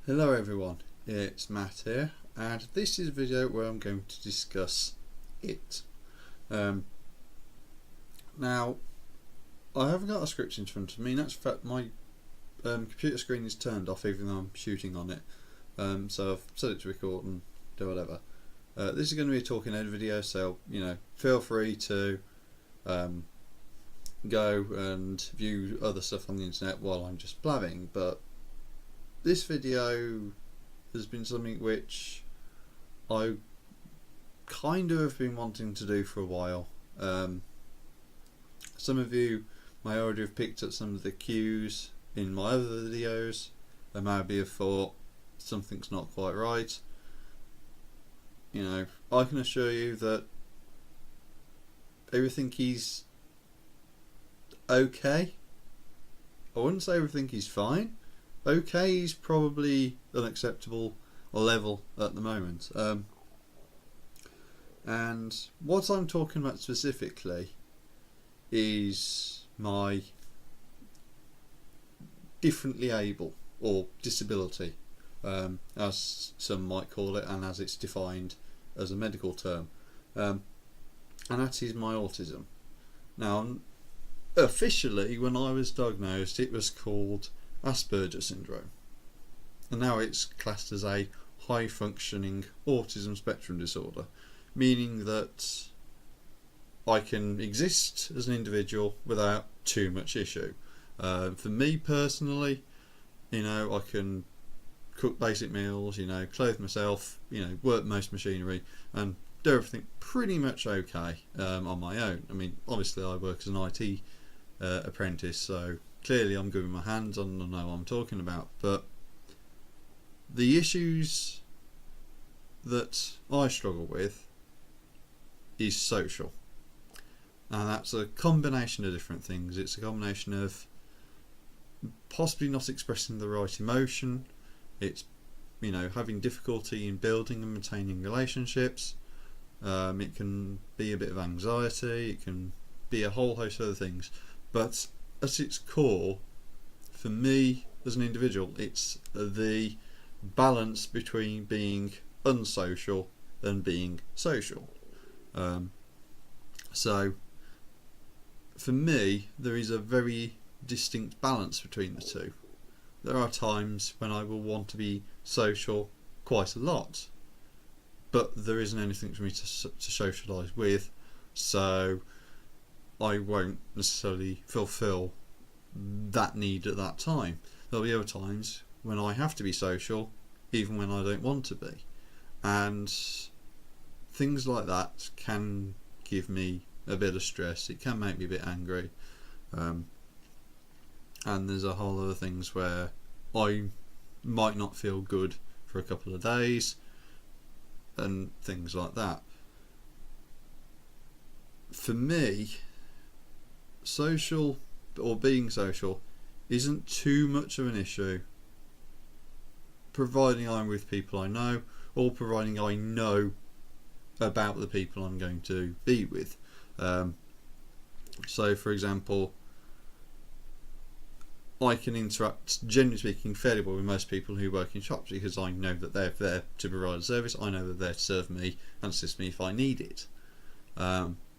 Hello everyone, it's Matt here, and this is a video where I'm going to discuss it. Now, I haven't got a script in front of me, and that's fact my computer screen is turned off even though I'm shooting on it. So I've set it to record and do whatever. This is going to be a talking head video, so feel free to go and view other stuff on the internet while I'm just blabbing, but this video has been something which I kind of have been wanting to do for a while. Some of you may already have picked up some of the cues in my other videos. They may have thought something's not quite right. I can assure you that everything is okay. I wouldn't say everything is fine. Okay is probably unacceptable level at the moment. And what I'm talking about specifically is my differently able, or disability, as some might call it, and as it's defined as a medical term. And that is my autism. Now, officially, when I was diagnosed, it was called Asperger syndrome, and now it's classed as a high functioning autism spectrum disorder, meaning that I can exist as an individual without too much issue. For me personally, I can cook basic meals, clothe myself, work most machinery and do everything pretty much okay on my own. I mean, obviously I work as an IT apprentice, so clearly I'm good with my hands on and I know what I'm talking about, but the issues that I struggle with is social, and that's a combination of different things. It's a combination of possibly not expressing the right emotion, it's having difficulty in building and maintaining relationships, it can be a bit of anxiety, it can be a whole host of other things, but at its core, for me as an individual, it's the balance between being unsocial and being social. So for me, there is a very distinct balance between the two. There are times when I will want to be social quite a lot, but there isn't anything for me to socialise with, so I won't necessarily fulfil that need at that time. There'll be other times when I have to be social even when I don't want to be, and things like that can give me a bit of stress. It can make me a bit angry, and there's a whole other things where I might not feel good for a couple of days and things like that. For me, social or being social isn't too much of an issue, providing I'm with people I know, or providing I know about the people I'm going to be with. So for example, I can interact, generally speaking, fairly well with most people who work in shops, because I know that they're there to provide a service. I know that they're there to serve me and assist me if I need it.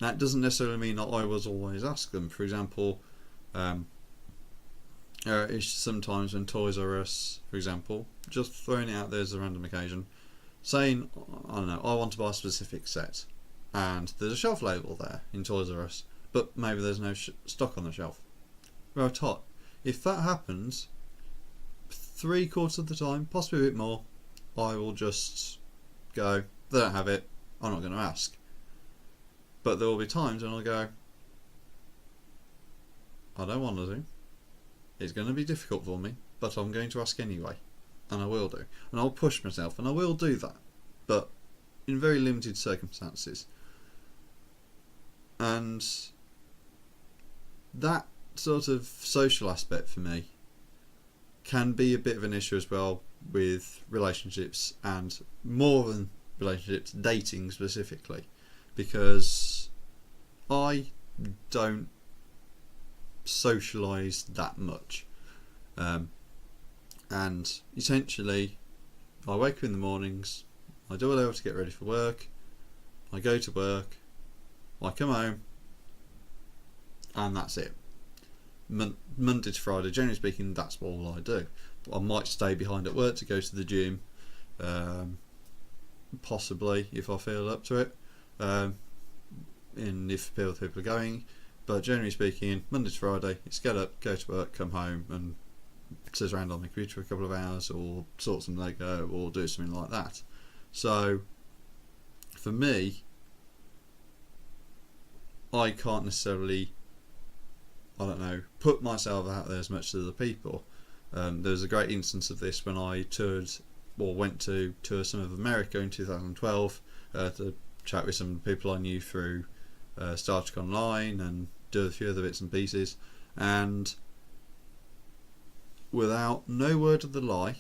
That doesn't necessarily mean that I was always ask them. For example, it's sometimes when Toys R Us, for example, just throwing it out there as a random occasion, saying, I don't know, I want to buy a specific set, and there's a shelf label there in Toys R Us, but maybe there's no stock on the shelf. Right, hot. If that happens, 3/4 of the time, possibly a bit more, I will just go, they don't have it, I'm not going to ask. But there will be times when I'll go, I don't want to. It's going to be difficult for me, but I'm going to ask anyway, and I will do. And I'll push myself, and I will do that, but in very limited circumstances. And that sort of social aspect for me can be a bit of an issue as well with relationships, and more than relationships, dating specifically, because I don't socialise that much. And essentially, I wake up in the mornings, I do whatever to get ready for work, I go to work, I come home, and that's it. Monday to Friday, generally speaking, that's all I do. I might stay behind at work to go to the gym, possibly if I feel up to it, and if people are going. But generally speaking, Monday to Friday, it's get up, go to work, come home, and sit around on the computer for a couple of hours, or sort some Lego, or do something like that. So, for me, I can't necessarily, I don't know, put myself out there as much as other people. There's a great instance of this when I went to tour some of America in 2012 to chat with some people I knew through Star Trek Online and do a few other bits and pieces, and without no word of the lie,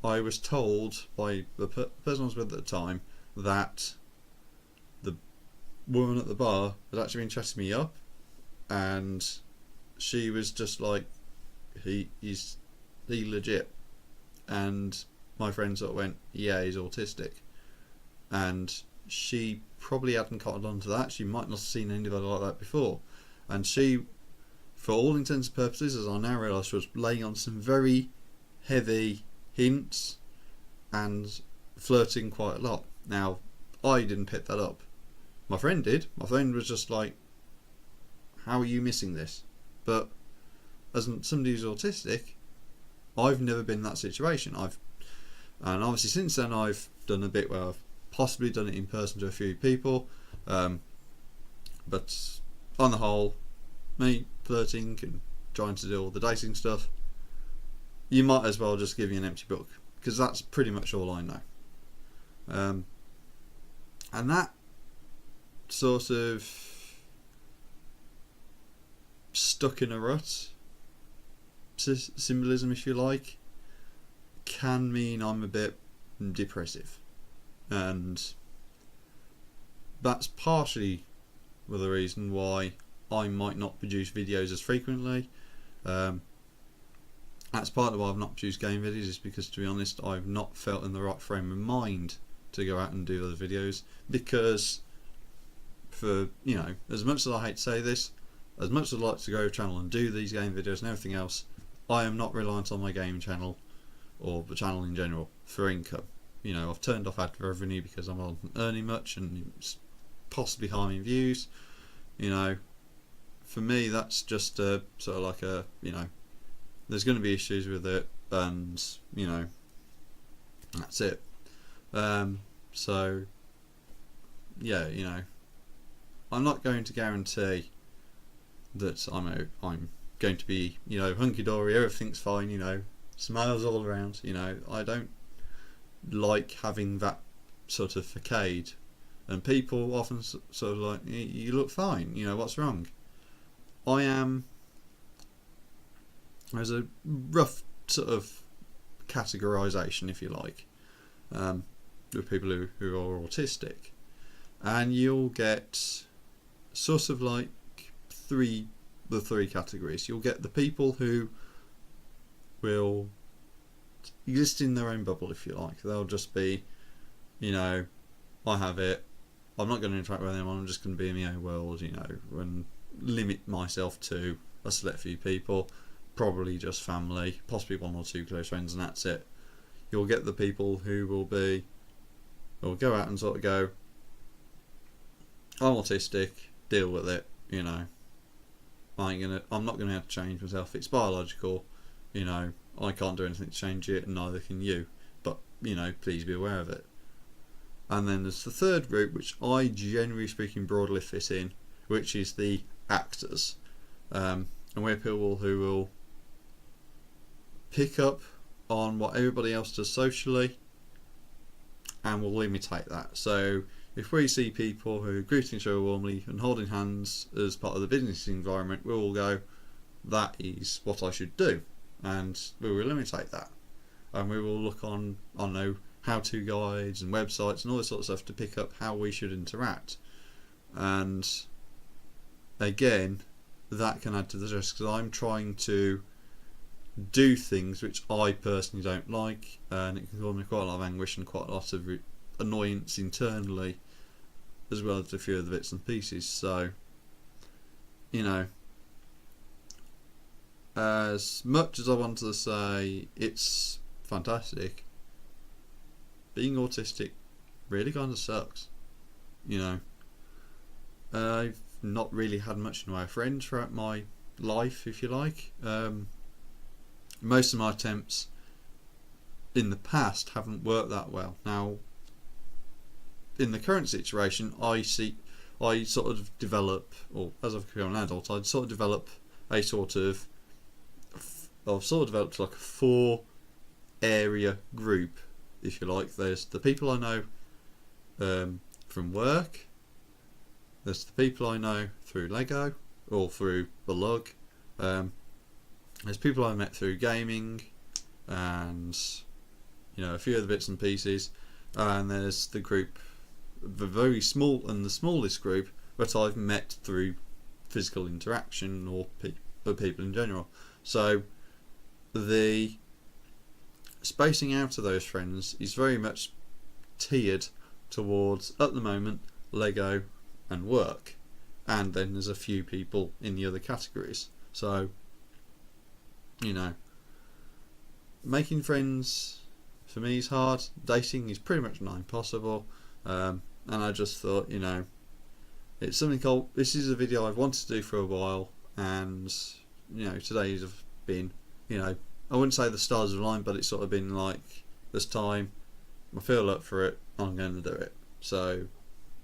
I was told by the person I was with at the time that the woman at the bar had actually been chatting me up, and she was just like, he's legit. And my friend sort of went, yeah, he's autistic. And she probably hadn't caught on to that. She might not have seen anybody like that before. And she, for all intents and purposes, as I now realise, was laying on some very heavy hints and flirting quite a lot. Now, I didn't pick that up. My friend did. My friend was just like, how are you missing this? But as somebody who's autistic, I've never been in that situation. And obviously since then I've done a bit where I've possibly done it in person to a few people, but on the whole, me flirting and trying to do all the dating stuff, you might as well just give me an empty book, because that's pretty much all I know. And that sort of stuck in a rut symbolism, if you like, can mean I'm a bit depressive, and that's partially the reason why I might not produce videos as frequently. That's part of why I've not produced game videos, is because, to be honest, I've not felt in the right frame of mind to go out and do other videos, because for, as much as I hate to say this, as much as I'd like to grow a channel and do these game videos and everything else, I am not reliant on my game channel or the channel in general for income. I've turned off ad revenue because I'm not earning much and it's possibly harming views. For me, that's just a sort of like a, there's going to be issues with it, and that's it. So yeah, I'm not going to guarantee that I'm going to be, hunky-dory, everything's fine, smiles all around. I don't like having that sort of facade, and people often sort of like, you look fine, what's wrong? I am, there's a rough sort of categorisation, if you like, with people who are autistic, and you'll get sort of like the three categories. You'll get the people who will exist in their own bubble, if you like. They'll just be, I have it, I'm not going to interact with anyone, I'm just going to be in my own world, and limit myself to a select few people, probably just family, possibly one or two close friends, and that's it. You'll get the people who will go out and sort of go, I'm autistic, deal with it, I'm not gonna have to change myself, it's biological, I can't do anything to change it, and neither can you, but please be aware of it. And then there's the third group, which I, generally speaking, broadly fit in, which is the actors, and we're people who will pick up on what everybody else does socially and will imitate that. So if we see people who are greeting each other warmly and holding hands as part of the business environment, we'll all go, that is what I should do, and we will imitate that. And we will look on, how-to guides and websites and all this sort of stuff to pick up how we should interact. And again, that can add to the stress, because I'm trying to do things which I personally don't like, and it can cause me quite a lot of anguish and quite a lot of annoyance internally, as well as a few of the bits and pieces. So, you know, as much as I wanted to say it's fantastic, being autistic really kind of sucks. You know, I've not really had much in the way of friends throughout my life, if you like. Most of my attempts in the past haven't worked that well. Now, in the current situation, I sort of develop, or as I've become an adult, I'd sort of develop a sort of, I've sort of developed like a 4 area group, if you like. There's the people I know from work, there's the people I know through Lego or through the Lug, there's people I met through gaming, and you know, a few other bits and pieces, and there's the group, the very small and the smallest group that I've met through physical interaction or people in general. So the spacing out of those friends is very much tiered towards, at the moment, Lego and work, and then there's a few people in the other categories. So, you know, making friends for me is hard. Dating is pretty much not impossible. And I just thought, you know, it's something called, this is a video I've wanted to do for a while, and you know, today's have been, you know, I wouldn't say the stars have aligned, but it's sort of been like, this time I feel up for it, I'm going to do it. So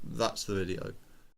that's the video.